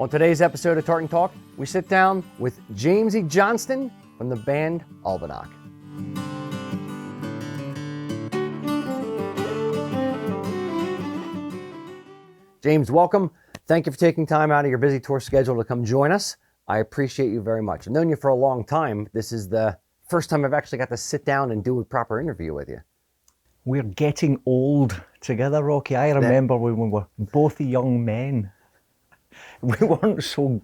On today's episode of Tartan Talk, we sit down with Jamesie Johnston from the band Albannach. James, welcome. Thank you for taking time out of your busy tour schedule to come join us. I appreciate you very much. I've known you for a long time. This is the first time I've actually got to sit down and do a proper interview with you. We're getting old together, Rocky. I remember when we were both young men. We weren't so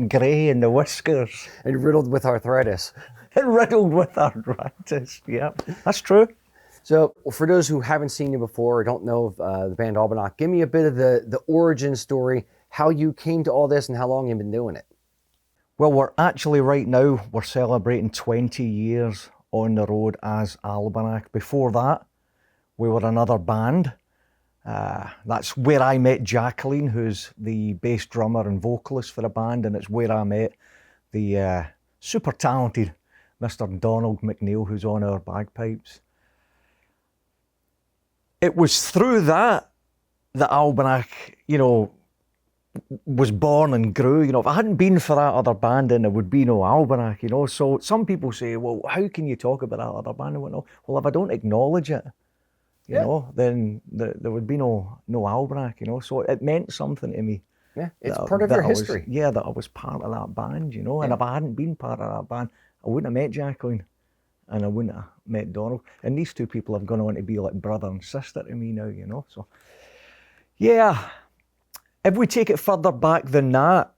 grey in the whiskers. And riddled with arthritis. And riddled with arthritis, yep. That's true. So for those who haven't seen you before or don't know of the band Albannach, give me a bit of the origin story, how you came to all this and how long you've been doing it. Well, we're actually right now, we're celebrating 20 years on the road as Albannach. Before that, we were another band. That's where I met Jacqueline, who's the bass drummer and vocalist for the band, and it's where I met the super talented Mr. Donald McNeil, who's on our bagpipes. It was through that Albannach, was born and grew. If it hadn't been for that other band, then there would be no Albannach, So some people say, well, how can you talk about that other band? And whatnot? Well, if I don't acknowledge it, then there would be no Albannach, So it meant something to me. Yeah, it's part of your history. That I was part of that band, And if I hadn't been part of that band, I wouldn't have met Jacqueline and I wouldn't have met Donald. And these two people have gone on to be like brother and sister to me now, So, yeah. If we take it further back than that,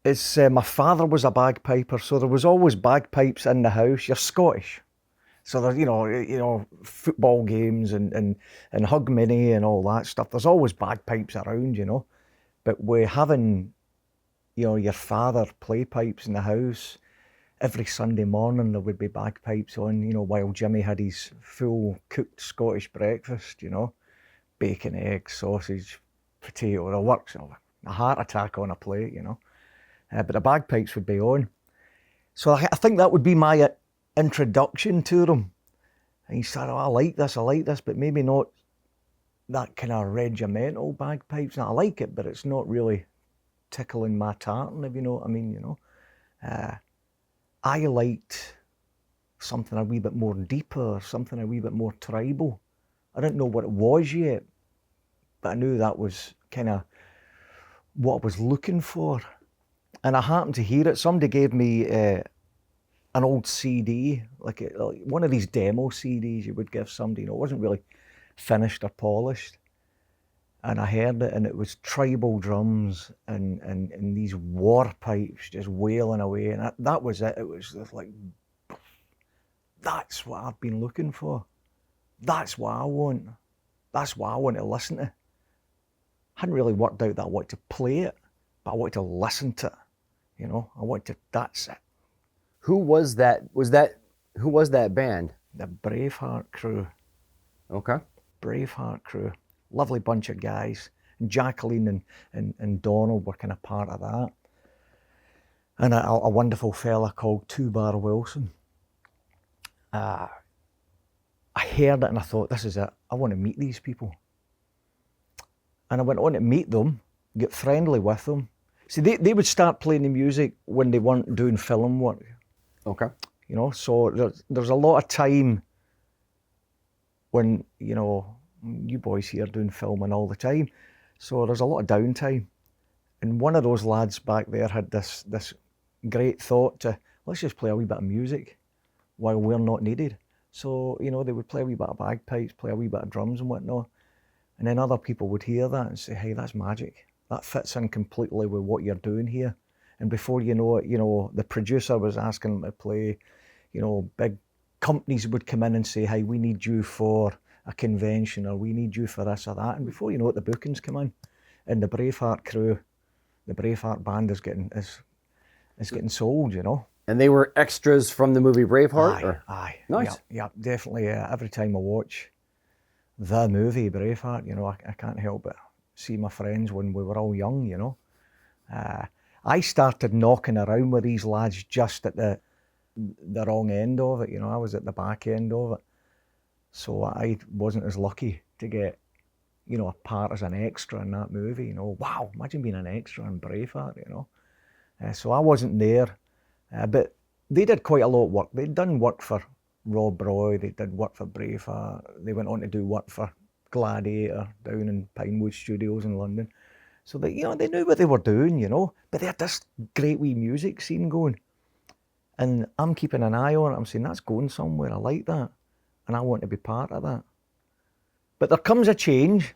it's my father was a bagpiper, so there was always bagpipes in the house. You're Scottish. So there's, football games and Hug Mini and all that stuff. There's always bagpipes around, But we're having, your father play pipes in the house. Every Sunday morning there would be bagpipes on, while Jimmy had his full cooked Scottish breakfast, bacon, eggs, sausage, potato, the works, a heart attack on a plate, But the bagpipes would be on. So I think that would be my introduction to them. And he said, I like this, but maybe not that kind of regimental bagpipes. And I like it, but it's not really tickling my tartan, if you know what I mean, I liked something a wee bit more deeper, something a wee bit more tribal. I didn't know what it was yet, but I knew that was kind of what I was looking for. And I happened to hear it. Somebody gave me an old CD, like one of these demo CDs you would give somebody. It wasn't really finished or polished. And I heard it, and it was tribal drums and these war pipes just wailing away. And that was it. It was just like, that's what I've been looking for. That's what I want. That's what I want to listen to. I hadn't really worked out that I wanted to play it, but I wanted to listen to it. That's it. Who was that? Who was that band? The Braveheart Crew. Okay. Braveheart Crew. Lovely bunch of guys. And Jacqueline and Donald were kind of part of that. And a wonderful fella called Two-Bar Wilson. I heard it and I thought, this is it. I want to meet these people. And I went on to meet them, get friendly with them. See, they would start playing the music when they weren't doing film work. Okay. So there's a lot of time when, you boys here doing filming all the time. So there's a lot of downtime. And one of those lads back there had this great thought to, let's just play a wee bit of music while we're not needed. So, they would play a wee bit of bagpipes, play a wee bit of drums and whatnot. And then other people would hear that and say, hey, that's magic. That fits in completely with what you're doing here. And before you know it, the producer was asking them to play, big companies would come in and say, hey, we need you for a convention, or we need you for this or that. And before you know it, the bookings come in. And the Braveheart Crew, the Braveheart band is getting sold, And they were extras from the movie Braveheart? Aye. Nice. Yeah, definitely. Every time I watch the movie Braveheart, I can't help but see my friends when we were all young, I started knocking around with these lads just at the wrong end of it, I was at the back end of it. So I wasn't as lucky to get you know, a part as an extra in that movie. You know, wow, imagine being an extra in Braveheart. You know, so I wasn't there, but they did quite a lot of work. They'd done work for Rob Roy. They did work for Braveheart. They went on to do work for Gladiator down in Pinewood Studios in London. So they, you know, they knew what they were doing, you know. But they had this great wee music scene going. And I'm keeping an eye on it. I'm saying, that's going somewhere. I like that. And I want to be part of that. But there comes a change,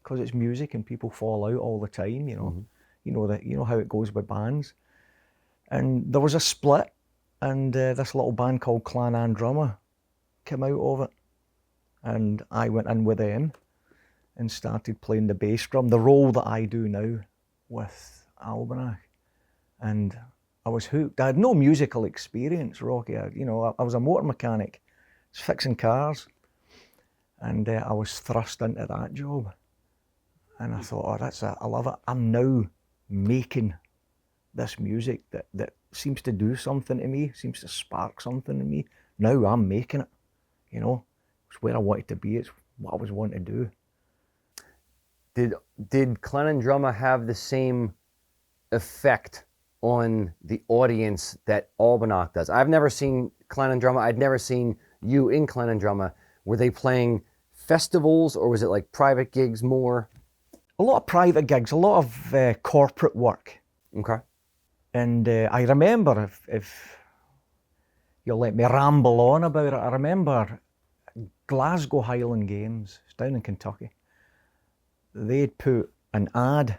because it's music and people fall out all the time, you know. Mm-hmm. You know how it goes with bands. And there was a split, and this little band called Clann and Drumma came out of it. And I went in with them and started playing the bass drum, the role that I do now with Albannach. And I was hooked. I had no musical experience, Rocky. I was a motor mechanic, just fixing cars. And I was thrust into that job. And I thought, oh, I love it. I'm now making this music that seems to do something to me, seems to spark something in me. Now I'm making it, you know. It's where I wanted to be. It's what I was wanting to do. Did Clann and Drumma have the same effect on the audience that Albannach does? I've never seen Clann and Drumma. I'd never seen you in Clann and Drumma. Were they playing festivals, or was it like private gigs more? A lot of private gigs, a lot of corporate work. Okay. And I remember, if you'll let me ramble on about it, I remember Glasgow Highland Games, it's down in Kentucky. They'd put an ad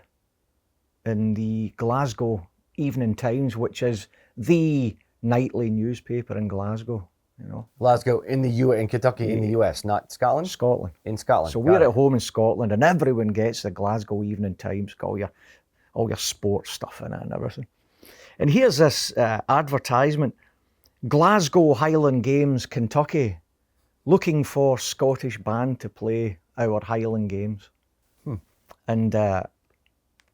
in the Glasgow Evening Times, which is the nightly newspaper in Glasgow, you know. Glasgow in Kentucky in the US, not Scotland? Scotland. In Scotland. So we're at home in Scotland, and everyone gets the Glasgow Evening Times, got all your sports stuff in it and everything. And here's this advertisement: Glasgow Highland Games, Kentucky, looking for Scottish band to play our Highland Games. And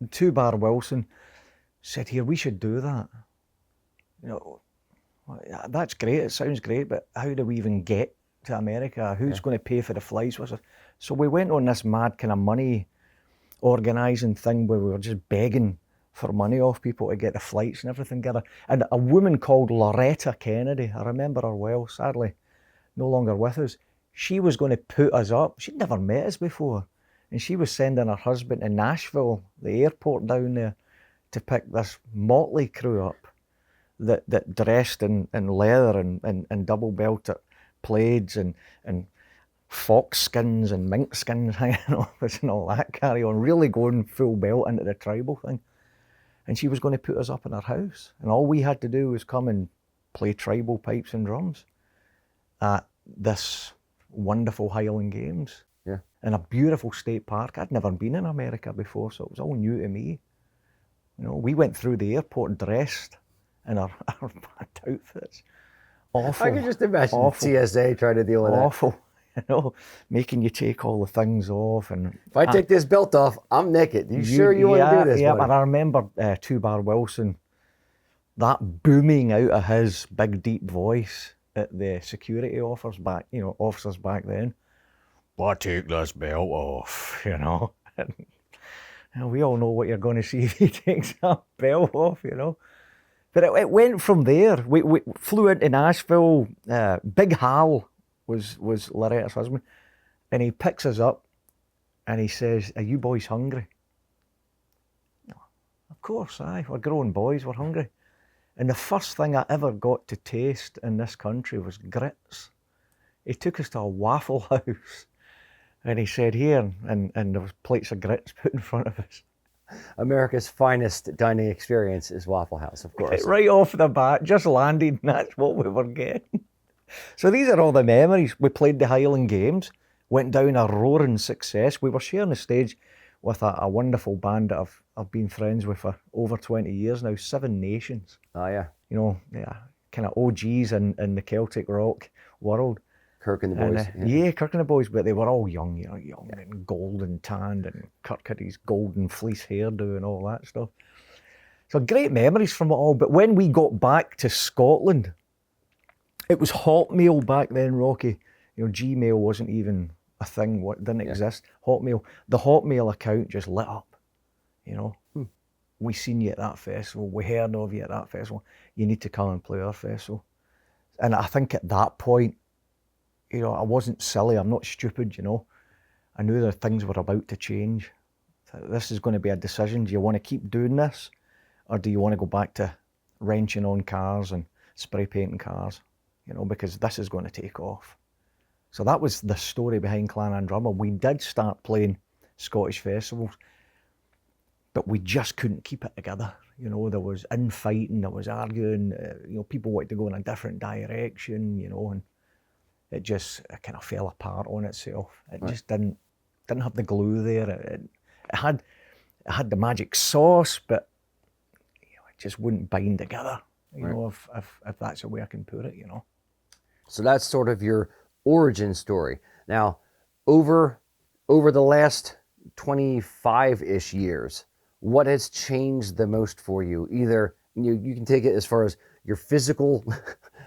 Two Bar Wilson said, here, we should do that. You know, that's great, it sounds great, but how do we even get to America? Who's going to pay for the flights with us? So we went on this mad kind of money organising thing where we were just begging for money off people to get the flights and everything together. And a woman called Loretta Kennedy, I remember her well, sadly no longer with us, she was going to put us up. She'd never met us before. And she was sending her husband to Nashville, the airport down there, to pick this motley crew up that dressed in leather and double-belted plaids and fox skins and mink skins hanging off us and all that carry on, really going full belt into the tribal thing. And she was going to put us up in her house. And all we had to do was come and play tribal pipes and drums at this wonderful Highland Games. Yeah. In a beautiful state park. I'd never been in America before, so it was all new to me. You know, we went through the airport dressed in our band outfits. Awful. I can just imagine awful, TSA trying to deal with awful, you know, making you take all the things off. And if I take this belt off, I'm naked. You sure you want to do this? Yeah, buddy? but I remember Two Bar Wilson, that booming out of his big deep voice at the security officers back then. But take this belt off, you know. And we all know what you're going to see if he takes that belt off, you know. But it went from there. We flew into Nashville. Big Hal was Loretta's husband. And he picks us up and he says, are you boys hungry? No, of course, aye. We're grown boys, we're hungry. And the first thing I ever got to taste in this country was grits. He took us to a Waffle House. And he said, here, and there was plates of grits put in front of us. America's finest dining experience is Waffle House, of course. Right off the bat, just landed, and that's what we were getting. So these are all the memories. We played the Highland Games, went down a roaring success. We were sharing the stage with a wonderful band that I've been friends with for over 20 years now, Seven Nations. Oh, yeah. You know, yeah, kind of OGs in the Celtic rock world. Kirk and the boys. Yeah, Kirk and the boys, but they were all young, you know, and golden tanned, and Kirk had his golden fleece hairdo and all that stuff. So great memories from it all. But when we got back to Scotland, it was Hotmail back then, Rocky. You know, Gmail wasn't even a thing, what didn't exist. Hotmail, the Hotmail account just lit up, you know. We seen you at that festival, we heard of you at that festival, you need to come and play our festival. And I think at that point, you know, I wasn't silly, I'm not stupid, you know. I knew that things were about to change. This is going to be a decision. Do you want to keep doing this? Or do you want to go back to wrenching on cars and spray painting cars? You know, because this is going to take off. So that was the story behind Clann and Drumma. We did start playing Scottish festivals, but we just couldn't keep it together. You know, there was infighting, there was arguing, you know, people wanted to go in a different direction, you know, and it kind of fell apart on itself. It just didn't have the glue there. It had the magic sauce, but you know, it just wouldn't bind together. You know, if that's the way I can put it, you know. So that's sort of your origin story. Now, over the last 25-ish years, what has changed the most for you? Either you can take it as far as your physical,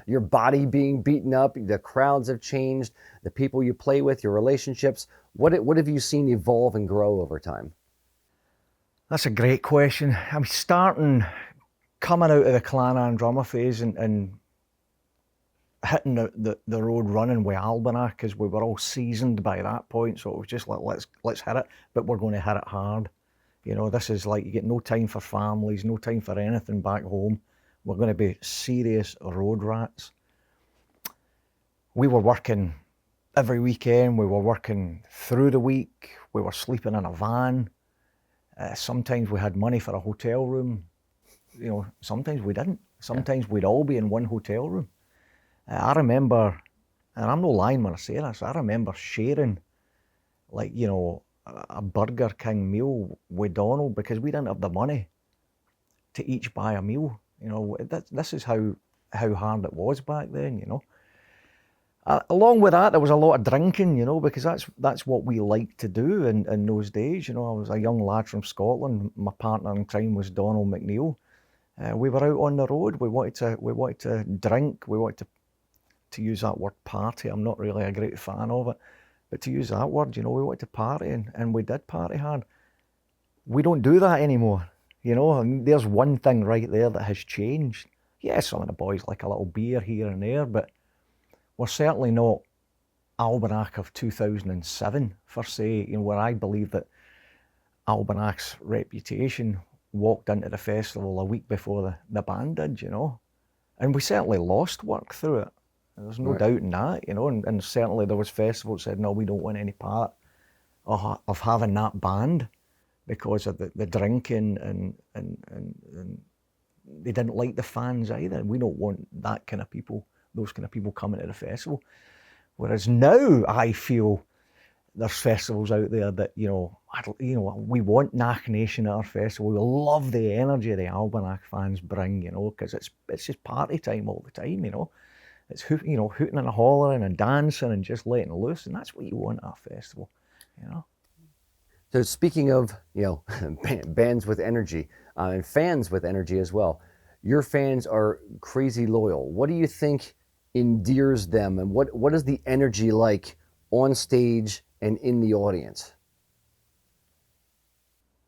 your body being beaten up, the crowds have changed, the people you play with, your relationships. What have you seen evolve and grow over time? That's a great question. I'm coming out of the Clann and Drumma phase and hitting the road running with Albannach, because we were all seasoned by that point, so it was just like, let's hit it, but we're going to hit it hard. You know, this is like, you get no time for families, no time for anything back home. We're going to be serious road rats. We were working every weekend, we were working through the week, we were sleeping in a van. Sometimes we had money for a hotel room. You know, sometimes we didn't. Sometimes we'd all be in one hotel room. I remember, and I'm no lying when I say this, I remember sharing, like, you know, a Burger King meal with Donald because we didn't have the money to each buy a meal. You know, this is how hard it was back then, you know. Along with that, there was a lot of drinking, you know, because that's what we liked to do in those days. You know, I was a young lad from Scotland. My partner in crime was Donald McNeil. We were out on the road. We wanted to drink. We wanted to use that word party. I'm not really a great fan of it, but to use that word, you know, we wanted to party, and we did party hard. We don't do that anymore, you know. And there's one thing right there that has changed. Yeah, some of the boys like a little beer here and there, but we're certainly not Albannach of 2007, per se, you know, where I believe that Albannach's reputation walked into the festival a week before the band did, you know. And we certainly lost work through it. There's no doubt in that, you know, and certainly there was festivals that said, no, we don't want any part of having that band because of the drinking and they didn't like the fans either. We don't want that kind of people, those kind of people coming to the festival. Whereas now I feel there's festivals out there that, you know, we want Nach Nation at our festival. We love the energy the Albannach fans bring, you know, because it's just party time all the time, you know. It's hooting and hollering and dancing and just letting loose, and that's what you want at a festival, you know. So speaking of, you know, bands with energy and fans with energy as well, your fans are crazy loyal. What do you think endears them, and what is the energy like on stage and in the audience?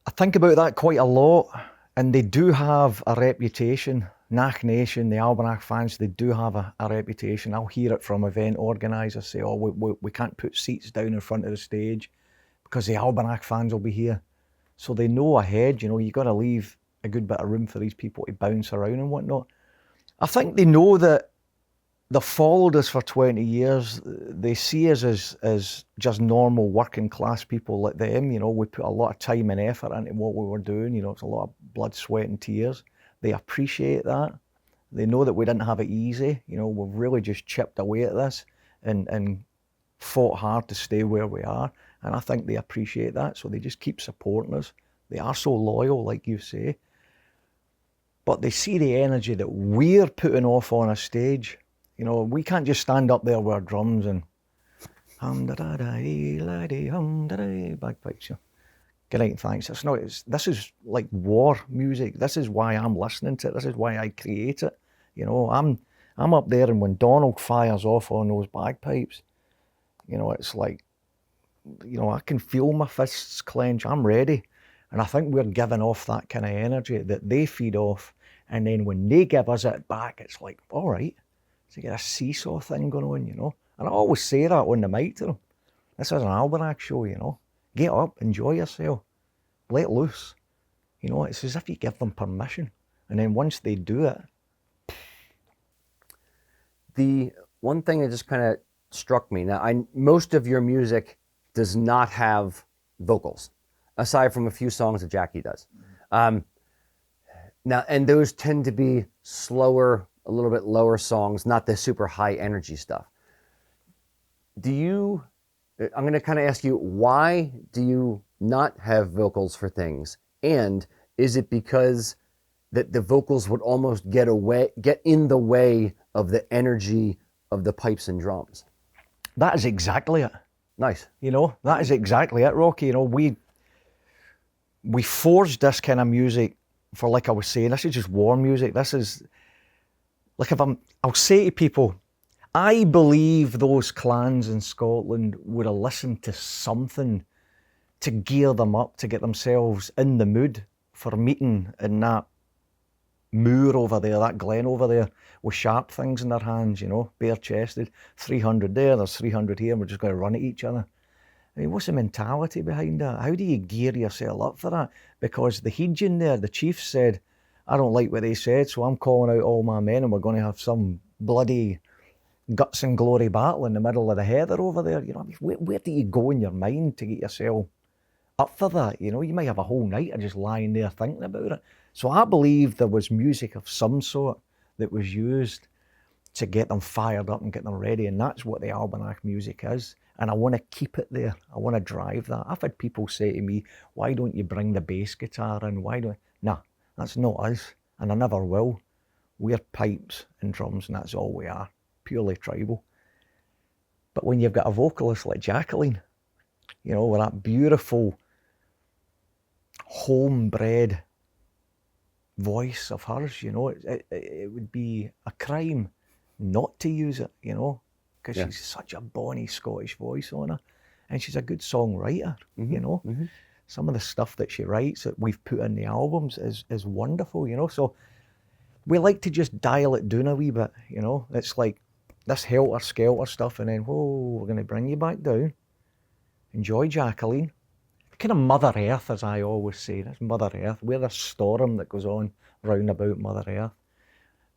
I think about that quite a lot, and they do have a reputation. Nach Nation, the Albannach fans, they do have a reputation. I'll hear it from event organisers say, oh, we can't put seats down in front of the stage because the Albannach fans will be here. So they know ahead, you know, you got to leave a good bit of room for these people to bounce around and whatnot. I think they know that they've followed us for 20 years. They see us as just normal working class people like them. You know, we put a lot of time and effort into what we were doing. You know, it's a lot of blood, sweat and tears. They appreciate that. They know that we didn't have it easy. You know, we've really just chipped away at this and fought hard to stay where we are. And I think they appreciate that. So they just keep supporting us. They are so loyal, like you say. But they see the energy that we're putting off on a stage. You know, we can't just stand up there with our drums and bagpipes. Good night and thanks. This is like war music. This is why I'm listening to it. This is why I create it. You know, I'm up there, and when Donald fires off on those bagpipes, you know, it's like I can feel my fists clench. I'm ready. And I think we're giving off that kind of energy that they feed off. And then when they give us it back, it's like, all right, so you get a seesaw thing going on, And I always say that on the mic to them. This is an Albannach show, Get up, enjoy yourself, let loose. It's as if you give them permission. And then once they do it. The one thing that just kind of struck me, now most of your music does not have vocals, aside from a few songs that Jackie does. Now, and those tend to be slower, a little bit lower songs, not the super high energy stuff. I'm going to kind of ask you, why do you not have vocals for things? And is it because that the vocals would almost get in the way of the energy of the pipes and drums? That is exactly it. Nice. That is exactly it, Rocky. We forged this kind of music for, like I was saying, this is just war music. This is, like, I'll say to people, I believe those clans in Scotland would have listened to something to gear them up, to get themselves in the mood for meeting in that moor over there, that glen over there, with sharp things in their hands, bare-chested. 300 there, there's 300 here, and we're just going to run at each other. I mean, what's the mentality behind that? How do you gear yourself up for that? Because the Heejin there, the chief said, I don't like what they said, so I'm calling out all my men and we're going to have some bloody guts and glory battle in the middle of the heather over there. Where do you go in your mind to get yourself up for that? You might have a whole night of just lying there thinking about it. So I believe there was music of some sort that was used to get them fired up and get them ready, and that's what the Albannach music is. And I want to keep it there. I want to drive that. I've had people say to me, why don't you bring the bass guitar in? Nah, that's not us, and I never will. We're pipes and drums, and that's all we are, purely tribal. But when you've got a vocalist like Jacqueline, with that beautiful, homebred voice of hers, it would be a crime not to use it, because she's such a bonny Scottish voice on her, and she's a good songwriter. Some of the stuff that she writes that we've put in the albums is wonderful. So we like to just dial it down a wee bit. It's like this helter skelter stuff, and then whoa, we're going to bring you back down. Enjoy Jacqueline. Kind of Mother Earth, as I always say. That's Mother Earth. We're the storm that goes on round about Mother Earth.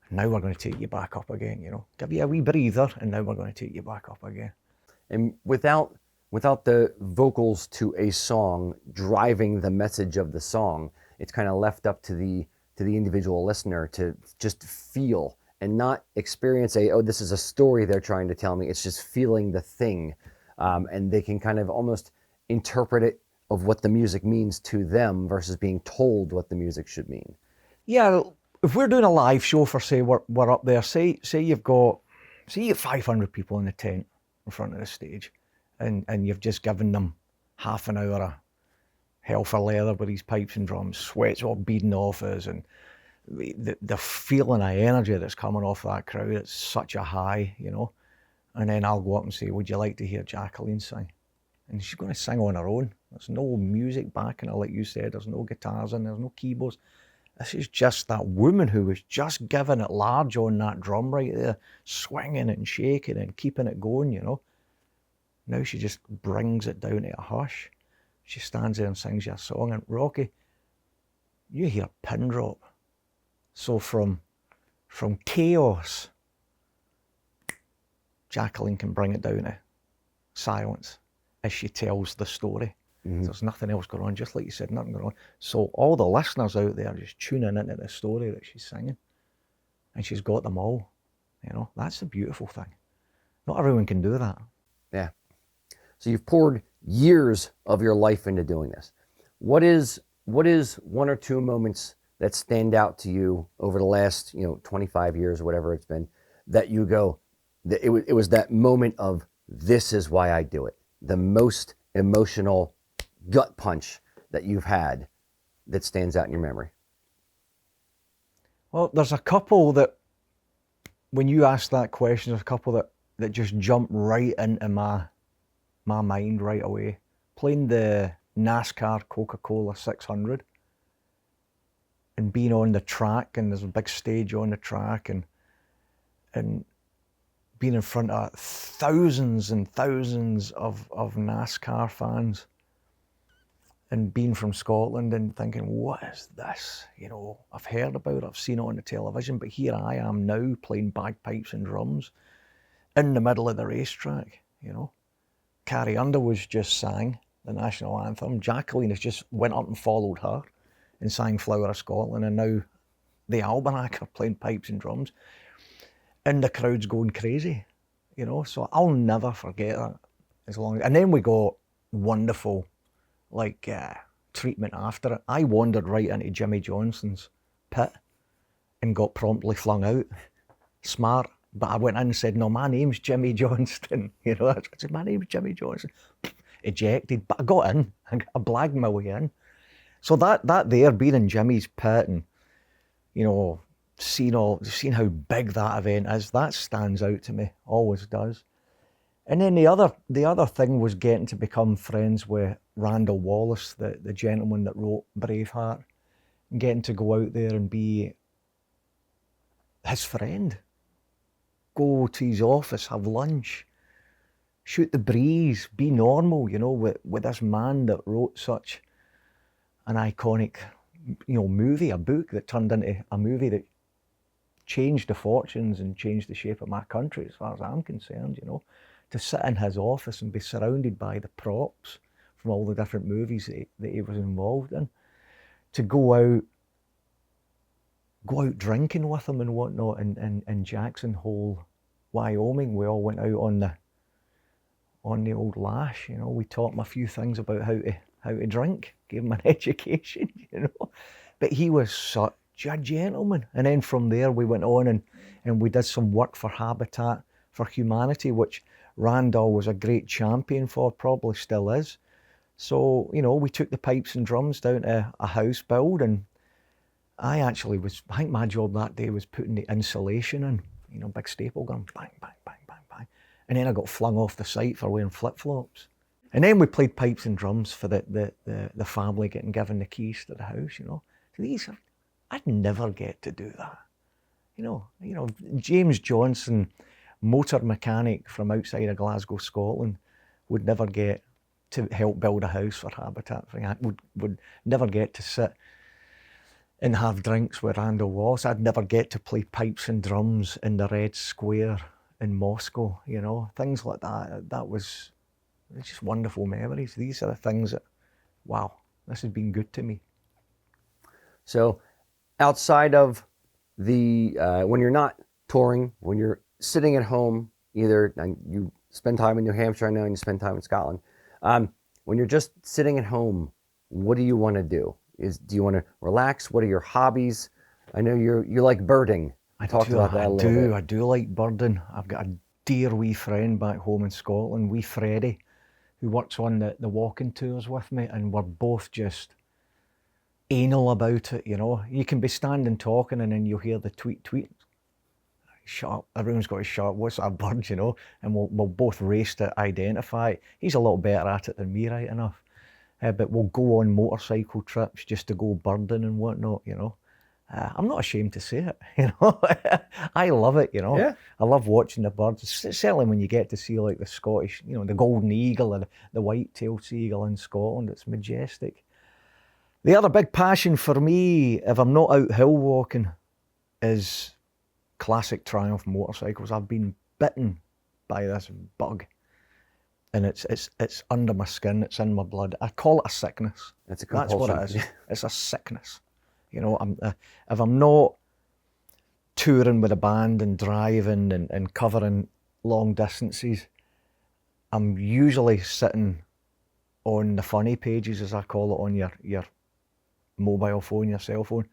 And now we're going to take you back up again, Give you a wee breather, and now we're going to take you back up again. And without the vocals to a song driving the message of the song, it's kind of left up to the individual listener to just feel and not experience this is a story they're trying to tell me. It's just feeling the thing. And they can kind of almost interpret it of what the music means to them versus being told what the music should mean. Yeah, if we're doing a live show for, say, we're up there, say you've got 500 people in the tent in front of the stage, and you've just given them half an hour of hell for leather with these pipes and drums, sweat's all beading off us, and the feeling of energy that's coming off that crowd, it's such a high, And then I'll go up and say, would you like to hear Jacqueline sing? And she's going to sing on her own. There's no music backing her, like you said. There's no guitars in, there's no keyboards. This is just that woman who was just giving it large on that drum right there, swinging and shaking and keeping it going, Now she just brings it down to a hush. She stands there and sings you a song. And Rocky, you hear pin drop. So from chaos, Jacqueline can bring it down to silence as she tells the story. There's nothing else going on, just like you said, nothing going on. So all the listeners out there are just tuning into the story that she's singing. And she's got them all. That's the beautiful thing. Not everyone can do that. Yeah. So you've poured years of your life into doing this. What is one or two moments that stand out to you over the last 25 years or whatever it's been, that you go, it was that moment of, this is why I do it, the most emotional gut punch that you've had that stands out in your memory? Well, there's a couple that, when you ask that question, there's a couple that just jump right into my my mind right away. Playing the NASCAR Coca-Cola 600 and being on the track, and there's a big stage on the track, and being in front of thousands and thousands of NASCAR fans, and being from Scotland and thinking, what is this? You know, I've heard about it, I've seen it on the television, but here I am now playing bagpipes and drums in the middle of the racetrack, you know. Carrie Underwood's just sang the national anthem. Jacqueline has just went up and followed her and sang Flower of Scotland, and now the Albannach are playing pipes and drums, and the crowd's going crazy, you know. So I'll never forget that as long as, and then we got wonderful treatment after it. I wandered right into Jamesie Johnston's pit and got promptly flung out. Smart, but I went in and said, no, my name's Jamesie Johnston. You know, I said, my name's Jamesie Johnston. Ejected, but I got in. I blagged my way in. So that there, being in Jimmy's pit and, you know, seeing how big that event is, that stands out to me, always does. And then the other thing was getting to become friends with Randall Wallace, the gentleman that wrote Braveheart, and getting to go out there and be his friend. Go to his office, have lunch, shoot the breeze, be normal, you know, with this man that wrote such an iconic, you know, movie, a book that turned into a movie that changed the fortunes and changed the shape of my country, as far as I'm concerned, you know. To sit in his office and be surrounded by the props from all the different movies that he was involved in, to go out drinking with him and whatnot in Jackson Hole, Wyoming. We all went out on the old lash, you know. We taught him a few things about how to drink, gave him an education, you know. But he was such a gentleman. And then from there we went on and we did some work for Habitat for Humanity, which Randall was a great champion for, probably still is. So, you know, we took the pipes and drums down to a house build, and I think my job that day was putting the insulation in, you know, big staple gun, bang, bang, bang, bang, bang. And then I got flung off the site for wearing flip-flops. And then we played pipes and drums for the family getting given the keys to the house, you know. So I'd never get to do that. You know, James Johnson, motor mechanic from outside of Glasgow, Scotland, would never get to help build a house for Habitat. Would never get to sit and have drinks with Randall Wallace. I'd never get to play pipes and drums in the Red Square in Moscow, you know, things like that. It's just wonderful memories. These are the things that, wow, this has been good to me. So outside of when you're not touring, when you're sitting at home, either you spend time in New Hampshire, I know, and you spend time in Scotland. When you're just sitting at home, what do you want to do? Do you want to relax? What are your hobbies? I know you like birding. I talked about that a little bit. I do like birding. I've got a dear wee friend back home in Scotland, wee Freddie, who works on the walking tours with me, and we're both just anal about it, you know. You can be standing talking and then you'll hear the tweet. Shut up, everyone's got to shut up, what's that bird, you know? And we'll both race to identify it. He's a little better at it than me, right enough. But we'll go on motorcycle trips just to go birding and whatnot, you know. I'm not ashamed to say it, you know. I love it, you know. Yeah. I love watching the birds. Certainly when you get to see like the Scottish, you know, the golden eagle and the white-tailed seagull in Scotland, it's majestic. The other big passion for me, if I'm not out hill walking, is classic Triumph motorcycles. I've been bitten by this bug, and it's under my skin, it's in my blood. I call it a sickness. That's what it is. It's a sickness. You know, if I'm not touring with a band and driving and covering long distances, I'm usually sitting on the funny pages, as I call it, on your mobile phone, your cell phone,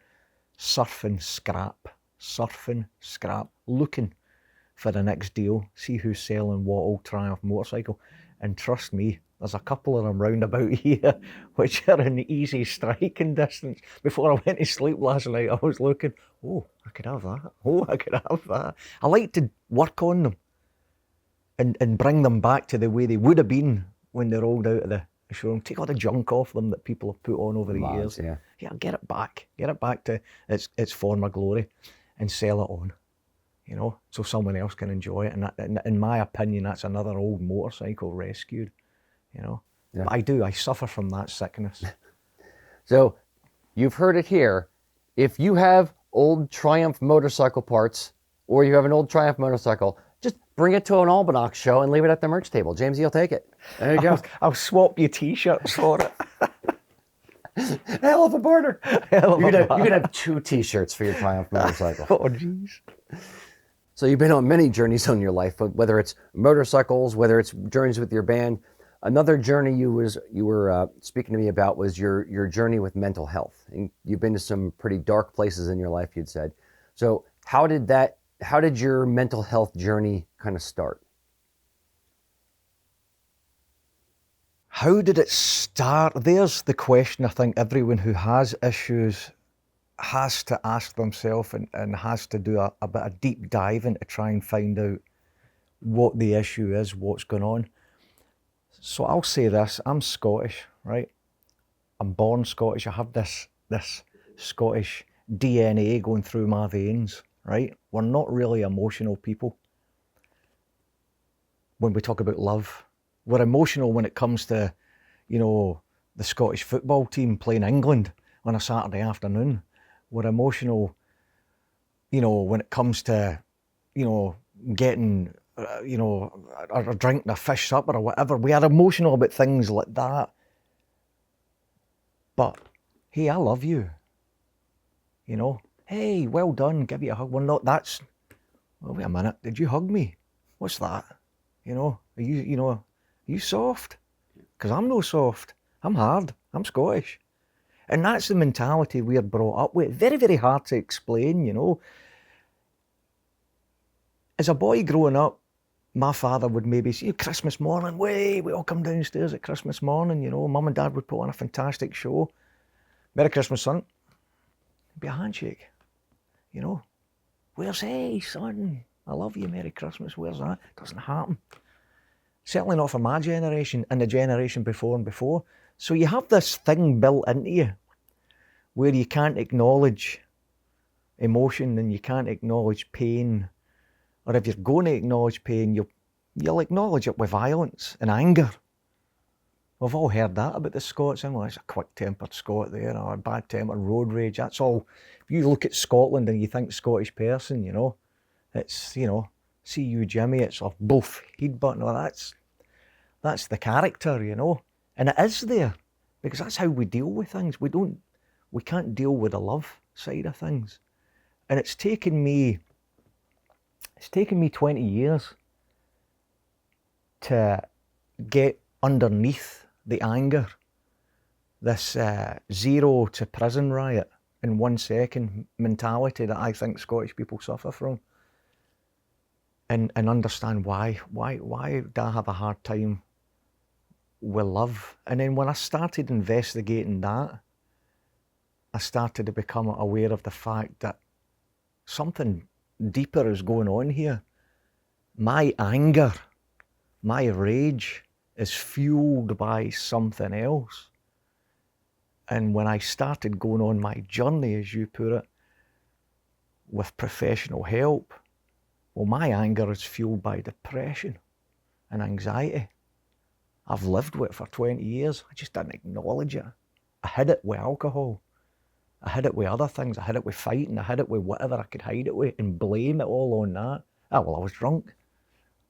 surfing scrap, looking for the next deal, see who's selling what old Triumph motorcycle. And trust me, there's a couple of them round about here which are in easy striking distance. Before I went to sleep last night, I was looking, oh, I could have that. Oh, I could have that. I like to work on them and bring them back to the way they would have been when they rolled out of the showroom, take all the junk off them that people have put on over the years. Yeah. Yeah, get it back to its former glory, and sell it on, you know, so someone else can enjoy it. And that, in my opinion, that's another old motorcycle rescued, you know. Yeah. But I suffer from that sickness. So you've heard it here. If you have old Triumph motorcycle parts, or you have an old Triumph motorcycle, just bring it to an Albannach show and leave it at the merch table. Jamesy will take it. There you go. I'll swap you t-shirts for it. Hell of a barter. Hell You of a could have 2 t-shirts for your Triumph motorcycle. Oh, jeez. So you've been on many journeys in your life, but whether it's motorcycles, whether it's journeys with your band. Another journey you were speaking to me about was your journey with mental health. And you've been to some pretty dark places in your life, you'd said. So how did your mental health journey kind of start? How did it start? There's the question I think everyone who has issues has to ask themselves and has to do a bit of deep diving to try and find out what the issue is, what's going on. So I'll say this, I'm Scottish, right? I'm born Scottish. I have this Scottish DNA going through my veins, right? We're not really emotional people. When we talk about love, we're emotional when it comes to, you know, the Scottish football team playing England on a Saturday afternoon. We're emotional, you know, when it comes to, you know, getting, you know, or drinking a fish supper or whatever. We are emotional about things like that. But, hey, I love you. You know, hey, well done, give you a hug. Well, not that's, well, wait a minute, did you hug me? What's that? You know, are you soft? Because I'm no soft. I'm hard. I'm Scottish. And that's the mentality we're brought up with. Very, very hard to explain, you know. As a boy growing up, my father would maybe say, Christmas morning, we all come downstairs at Christmas morning, you know. Mum and Dad would put on a fantastic show. Merry Christmas, son. It'd be a handshake, you know. Where's, hey, son, I love you, Merry Christmas, where's that? Doesn't happen. Certainly not for my generation and the generation before and before. So you have this thing built into you where you can't acknowledge emotion and you can't acknowledge pain. Or if you're going to acknowledge pain, you'll acknowledge it with violence and anger. We've all heard that about the Scots, and well, it's a quick-tempered Scot there, or a bad-tempered road rage. That's all. If you look at Scotland and you think Scottish person, you know, it's, you know, see you, Jimmy, it's a boof, headbutt. No, that's the character, you know. And it is there, because that's how we deal with things. We can't deal with the love side of things. And it's taken me 20 years to get underneath the anger, this zero to prison riot in 1 second mentality that I think Scottish people suffer from, and understand why do I have a hard time with love. And then when I started investigating that, I started to become aware of the fact that something deeper is going on here. My anger, my rage is fueled by something else. And when I started going on my journey, as you put it, with professional help, well, my anger is fueled by depression and anxiety. I've lived with it for 20 years. I just didn't acknowledge it. I hid it with alcohol. I hid it with other things. I hid it with fighting. I hid it with whatever I could hide it with and blame it all on that. Ah, well, I was drunk.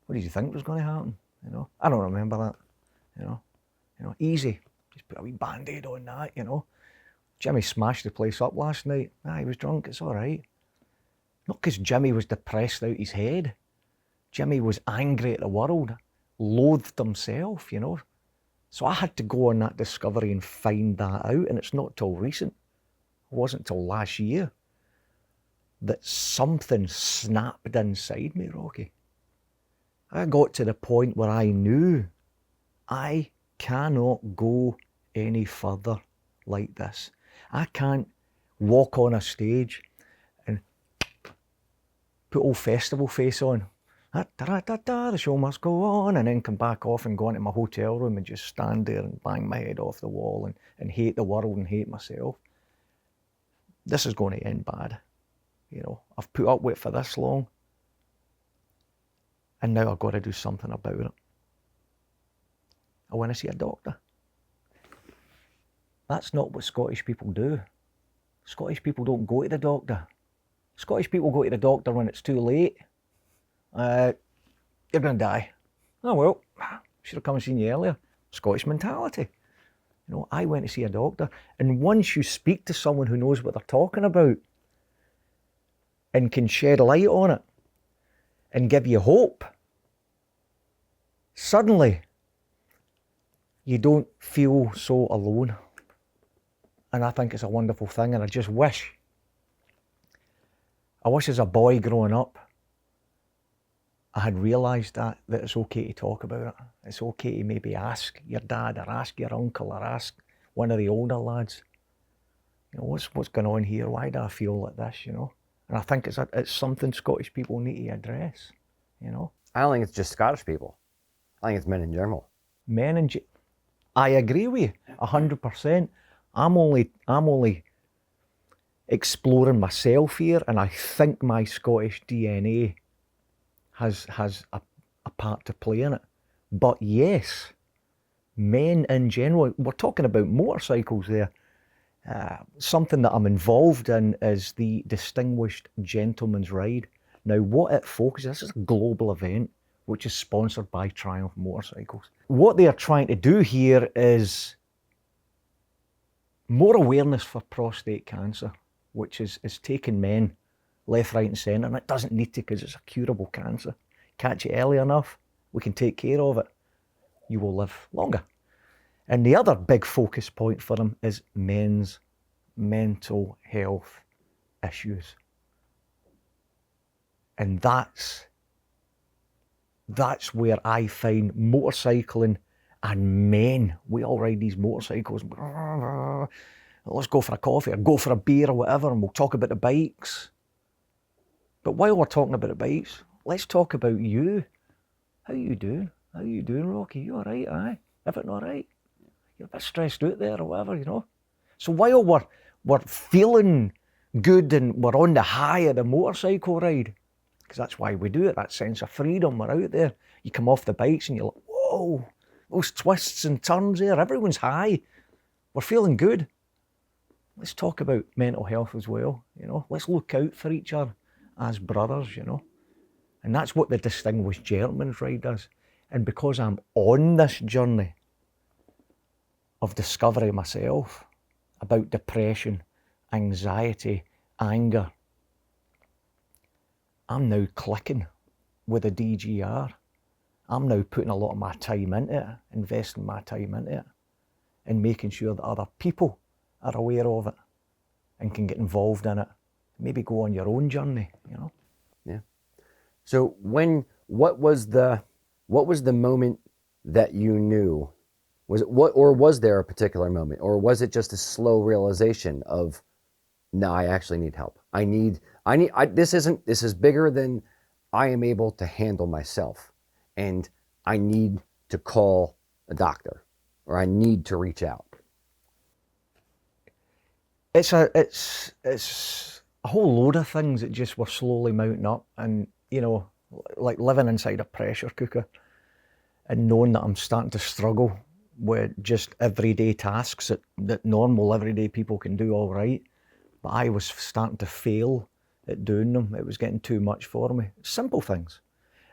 What did you think was going to happen? You know, I don't remember that. You know, easy. Just put a wee band-aid on that, you know. Jimmy smashed the place up last night. Ah, he was drunk, it's all right. Not because Jimmy was depressed out his head. Jimmy was angry at the world, loathed himself, you know. So I had to go on that discovery and find that out, and it's not till recent. It wasn't till last year that something snapped inside me, Rocky. I got to the point where I knew I cannot go any further like this. I can't walk on a stage and put old festival face on. The show must go on, and then come back off and go into my hotel room and just stand there and bang my head off the wall and hate the world and hate myself. This is going to end bad. You know, I've put up with it for this long, and now I've got to do something about it. I want to see a doctor. That's not what Scottish people do. Scottish people don't go to the doctor. Scottish people go to the doctor when it's too late. You're going to die. Oh well, should have come and seen you earlier. Scottish mentality. You know, I went to see a doctor, and once you speak to someone who knows what they're talking about and can shed light on it and give you hope, suddenly you don't feel so alone. And I think it's a wonderful thing, and I wish as a boy growing up, I had realised that it's okay to talk about it. It's okay to maybe ask your dad or ask your uncle or ask one of the older lads, you know, what's going on here? Why do I feel like this, you know? And I think it's something Scottish people need to address, you know? I don't think it's just Scottish people. I think it's men in general. I agree with you 100%. I'm only exploring myself here, and I think my Scottish DNA has a part to play in it. But yes, men in general, we're talking about motorcycles there. Something that I'm involved in is the Distinguished Gentleman's Ride. Now what it focuses, this is a global event which is sponsored by Triumph Motorcycles. What they are trying to do here is more awareness for prostate cancer, which is taking men left, right and centre, and it doesn't need to, because it's a curable cancer. Catch it early enough, we can take care of it, you will live longer. And the other big focus point for them is men's mental health issues. And that's where I find motorcycling and men, we all ride these motorcycles, let's go for a coffee or go for a beer or whatever, and we'll talk about the bikes. But while we're talking about the bikes, let's talk about you. How you doing? How you doing, Rocky? You all right? Aye? Everything all right? You're a bit stressed out there or whatever, you know? So while we're feeling good and we're on the high of the motorcycle ride, because that's why we do it, that sense of freedom, we're out there. You come off the bikes and you're like, whoa, those twists and turns there, everyone's high. We're feeling good. Let's talk about mental health as well, you know? Let's look out for each other as brothers, you know? And that's what the Distinguished Gentleman's Ride does. And because I'm on this journey of discovery myself about depression, anxiety, anger, I'm now clicking with a DGR. I'm now putting a lot of my time into it, investing my time into it, and making sure that other people are aware of it and can get involved in it. Maybe go on your own journey, you know? Yeah. So what was the moment that you knew? Was there a particular moment, or was it just a slow realization of, no, I actually need help. This is bigger than I am able to handle myself, and I need to call a doctor, or I need to reach out. It's a whole load of things that just were slowly mounting up, and you know, like living inside a pressure cooker and knowing that I'm starting to struggle with just everyday tasks that normal everyday people can do all right, but I was starting to fail at doing them. It was getting too much for me. Simple things.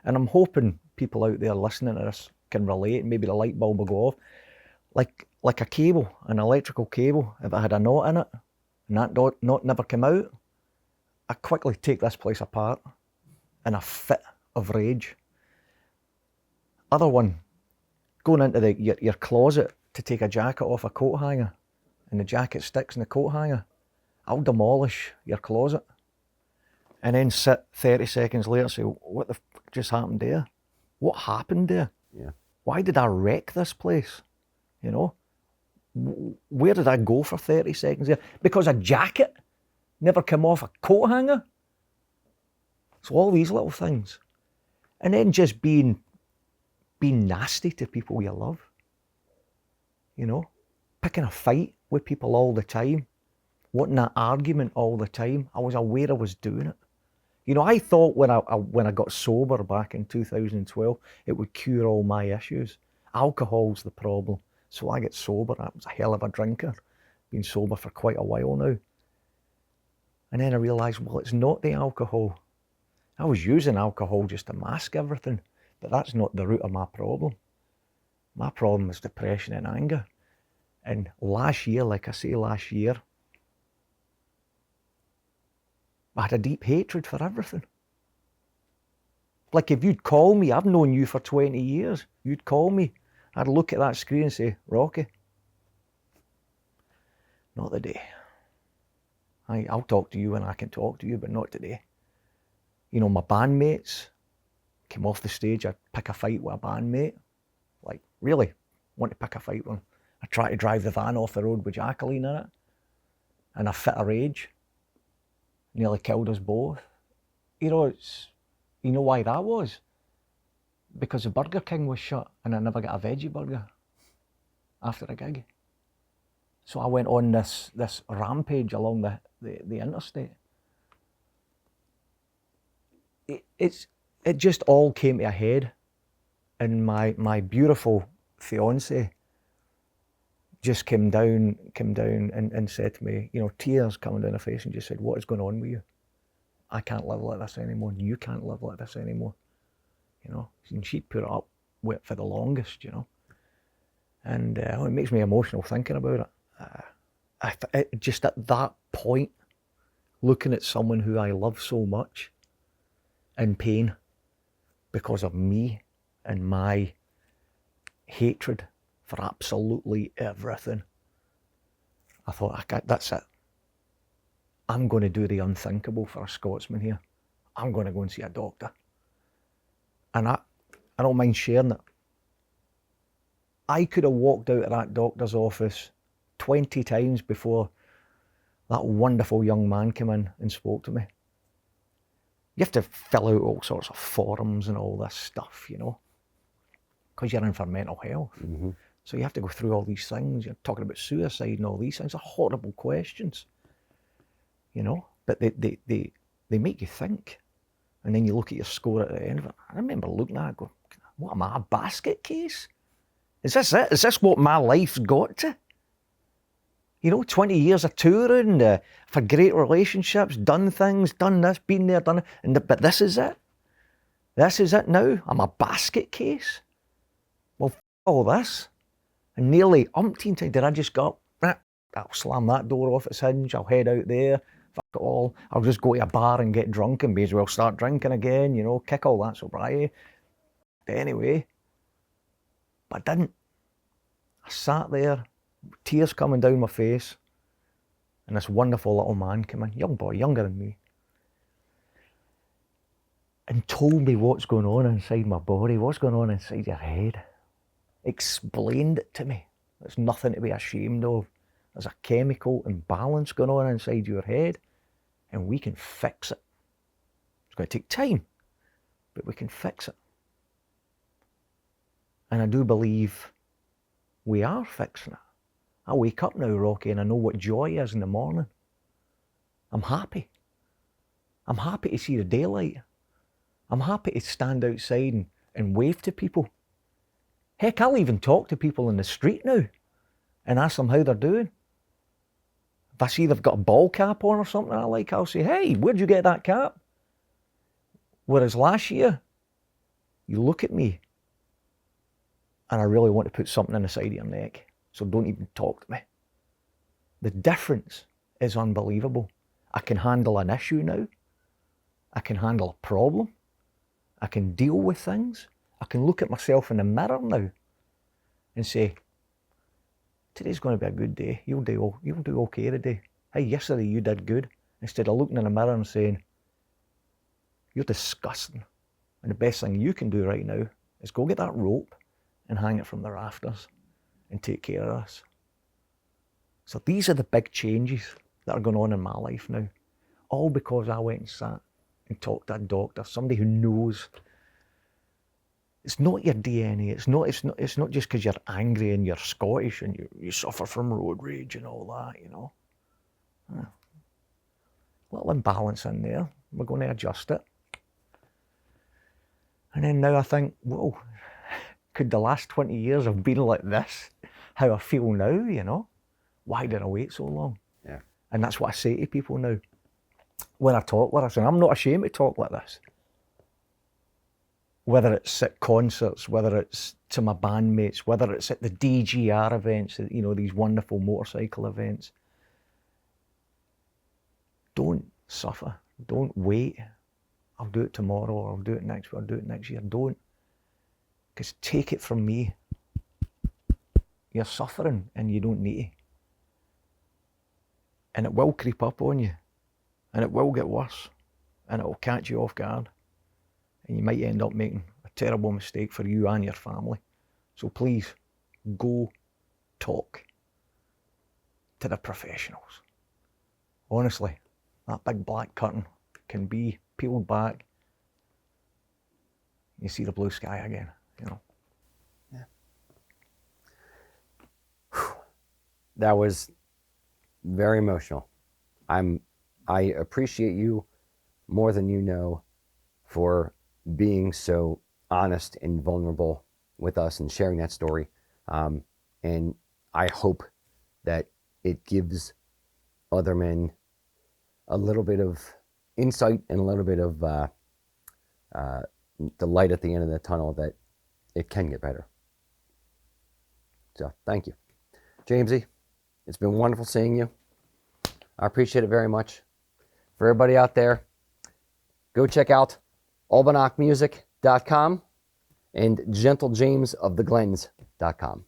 And I'm hoping people out there listening to this can relate, and maybe the light bulb will go off. Like a cable, an electrical cable, if it had a knot in it and that knot never came out, I quickly take this place apart in a fit of rage. Other one, going into your closet to take a jacket off a coat hanger, and the jacket sticks in the coat hanger. I'll demolish your closet and then sit 30 seconds later and say, what the fuck just happened there? What happened there? Yeah. Why did I wreck this place? You know? Where did I go for 30 seconds there? Because a jacket never came off a coat hanger? So all these little things. And then just being nasty to people you love. You know, picking a fight with people all the time, wanting that argument all the time. I was aware I was doing it. You know, I thought when I got sober back in 2012, it would cure all my issues. Alcohol's the problem. So I get sober. I was a hell of a drinker. Been sober for quite a while now. And then I realised, well, it's not the alcohol. I was using alcohol just to mask everything, but that's not the root of my problem. My problem is depression and anger. And last year, like I say, I had a deep hatred for everything. Like if you'd call me, I've known you for 20 years, you'd call me, I'd look at that screen and say, Rocky, not today. I'll talk to you when I can talk to you, but not today. You know, my bandmates came off the stage, I'd pick a fight with a bandmate. Like, really, want to pick a fight with him. I try to drive the van off the road with Jacqueline in it, and I fit a rage. Nearly killed us both. You know, you know why that was? Because the Burger King was shut and I never got a veggie burger after a gig. So I went on this rampage along the interstate. It just all came to a head, and my beautiful fiance just came down and said to me, you know, tears coming down her face, and just said, what is going on with you? I can't live like this anymore. You can't live like this anymore. You know, and she'd put it up with for the longest, you know. And it makes me emotional thinking about it. Just at that point, looking at someone who I love so much in pain because of me and my hatred for absolutely everything, I thought, that's it. I'm going to do the unthinkable for a Scotsman here. I'm going to go and see a doctor. And I don't mind sharing it. I could have walked out of that doctor's office 20 times before that wonderful young man came in and spoke to me. You have to fill out all sorts of forms and all this stuff, you know, because you're in for mental health. Mm-hmm. So you have to go through all these things. You're talking about suicide and all these things. They're horrible questions, you know, but they make you think. And then you look at your score at the end of it. I remember looking at it going, what am I, a basket case? Is this it? Is this what my life's got to? You know, 20 years of touring, for great relationships, done things, done this, been there, done it. But this is it. This is it now. I'm a basket case. Well, all this. And nearly umpteen times did I just go, I'll slam that door off its hinge, I'll head out there, fuck it all. I'll just go to a bar and get drunk and may as well start drinking again, you know, kick all that sobriety. But anyway, but I didn't. I sat there, tears coming down my face, and this wonderful little man came in, young boy, younger than me, and told me what's going on inside my body, what's going on inside your head. Explained it to me. There's nothing to be ashamed of. There's a chemical imbalance going on inside your head, and we can fix it. It's going to take time, but we can fix it. And I do believe we are fixing it. I wake up now, Rocky, and I know what joy is in the morning. I'm happy. I'm happy to see the daylight. I'm happy to stand outside and wave to people. Heck, I'll even talk to people in the street now and ask them how they're doing. If I see they've got a ball cap on or something I like, I'll say, hey, where'd you get that cap? Whereas last year, you look at me and I really want to put something in the side of your neck, so don't even talk to me. The difference is unbelievable. I can handle an issue now. I can handle a problem. I can deal with things. I can look at myself in the mirror now and say, today's going to be a good day. You'll do okay today. Hey, yesterday you did good. Instead of looking in the mirror and saying, you're disgusting. And the best thing you can do right now is go get that rope and hang it from the rafters and take care of us. So these are the big changes that are going on in my life now. All because I went and sat and talked to a doctor, somebody who knows It's not your DNA. It's not just because you're angry and you're Scottish and you suffer from road rage and all that, you know. Little imbalance in there. We're going to adjust it. And then now I think, whoa, could the last 20 years have been like this? How I feel now, you know? Why did I wait so long? Yeah. And that's what I say to people now. When I talk like this, and I'm not ashamed to talk like this. Whether it's at concerts, whether it's to my bandmates, whether it's at the DGR events, you know, these wonderful motorcycle events. Don't suffer. Don't wait. I'll do it tomorrow, or I'll do it next week, I'll do it next year. Don't. Because take it from me, you're suffering and you don't need to. And it will creep up on you. And it will get worse. And it will catch you off guard. And you might end up making a terrible mistake for you and your family. So please, go talk to the professionals. Honestly, that big black curtain can be peeled back. You see the blue sky again, you know. Yeah. That was very emotional. I appreciate you more than you know for being so honest and vulnerable with us and sharing that story. And I hope that it gives other men a little bit of insight and a little bit of the light at the end of the tunnel that it can get better. So thank you. Jamesie, it's been wonderful seeing you. I appreciate it very much. For everybody out there, go check out albannachmusic.com and gentlejamesoftheglens.com.